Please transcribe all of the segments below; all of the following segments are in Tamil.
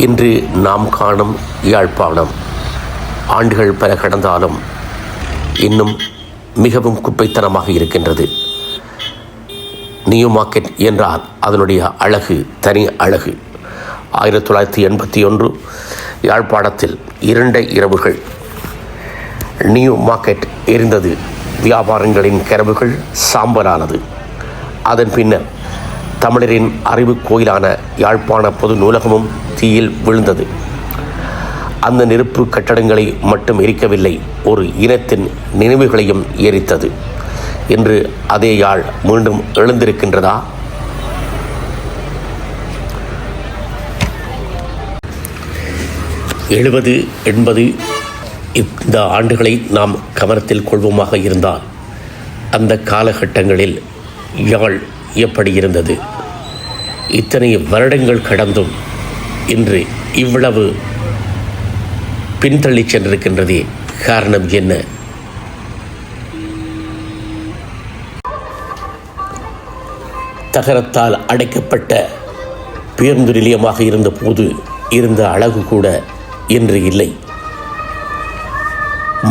இன்று நாம் காணும் யாழ்ப்பாணம் ஆண்டுகள் பல கடந்தாலும் இன்னும் மிகவும் குப்பைத்தனமாக இருக்கின்றது. நியூ மார்க்கெட் என்றால் அதனுடைய அழகு தனி அழகு. 1981 யாழ்ப்பாணத்தில் 2 இரவுகள் நியூ மார்க்கெட் எரிந்தது. வியாபாரங்களின் கனவுகள் சாம்பலானது. அதன் பின்னர் தமிழரின் அறிவு கோயிலான யாழ்ப்பாண பொது நூலகமும் தீயில் விழுந்தது. அந்த நெருப்பு கட்டடங்களை மட்டும் எரிக்கவில்லை, ஒரு இனத்தின் நினைவுகளையும் எரித்தது. இன்று அதே யாழ் மீண்டும் எழுந்திருக்கின்றதா? எழுபது 80 இந்த ஆண்டுகளை நாம் கவனத்தில் கொள்வோமாக இருந்தால் அந்த காலகட்டங்களில் யாழ் எப்படி இருந்தது? இத்தனை வருடங்கள் கடந்தும் இன்று இவ்வளவு பின்தள்ளி சென்றிருக்கின்றதே, காரணம் என்ன? தகரத்தால் அடைக்கப்பட்ட பேருந்து நிலையமாக இருந்த போது இருந்த அழகு கூட இன்று இல்லை.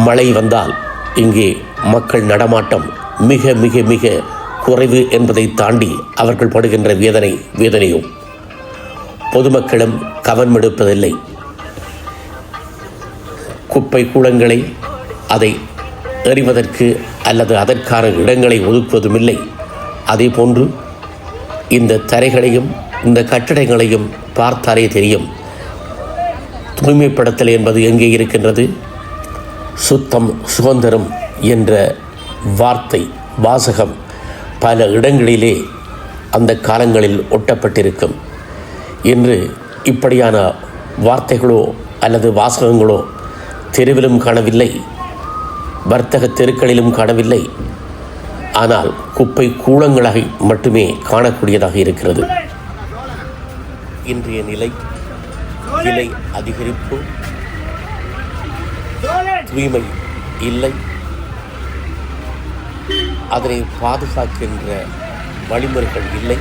மழை வந்தால் இங்கே மக்கள் நடமாட்டம் மிக மிக மிக குறைவு என்பதை தாண்டி அவர்கள் படுகின்ற வேதனையோ பொதுமக்களும் கவனமெடுப்பதில்லை. குப்பை கூளங்களை அதை எறிவதற்கு அல்லது அதற்கான இடங்களை ஒதுக்குவதும் இல்லை. அதே போன்று இந்த தரைகளையும் இந்த கட்டடங்களையும் பார்த்தாலே தெரியும், தூய்மைப்படுத்தல் என்பது எங்கே இருக்கின்றது? சுத்தம் சுதந்திரம் என்ற வாசகம் பல இடங்களிலே அந்த காலங்களில் ஒட்டப்பட்டிருக்கும். இன்று இப்படியான வார்த்தைகளோ அல்லது வாசகங்களோ தெருவிலும் காணவில்லை, வர்த்தக தெருக்களிலும் காணவில்லை. ஆனால் குப்பை கூளங்களாக மட்டுமே காணக்கூடியதாக இருக்கிறது. இன்றைய விலை அதிகரிப்பு, தூய்மை இல்லை, அதனை பாதுகாக்கின்ற வழிமுறைகள் இல்லை.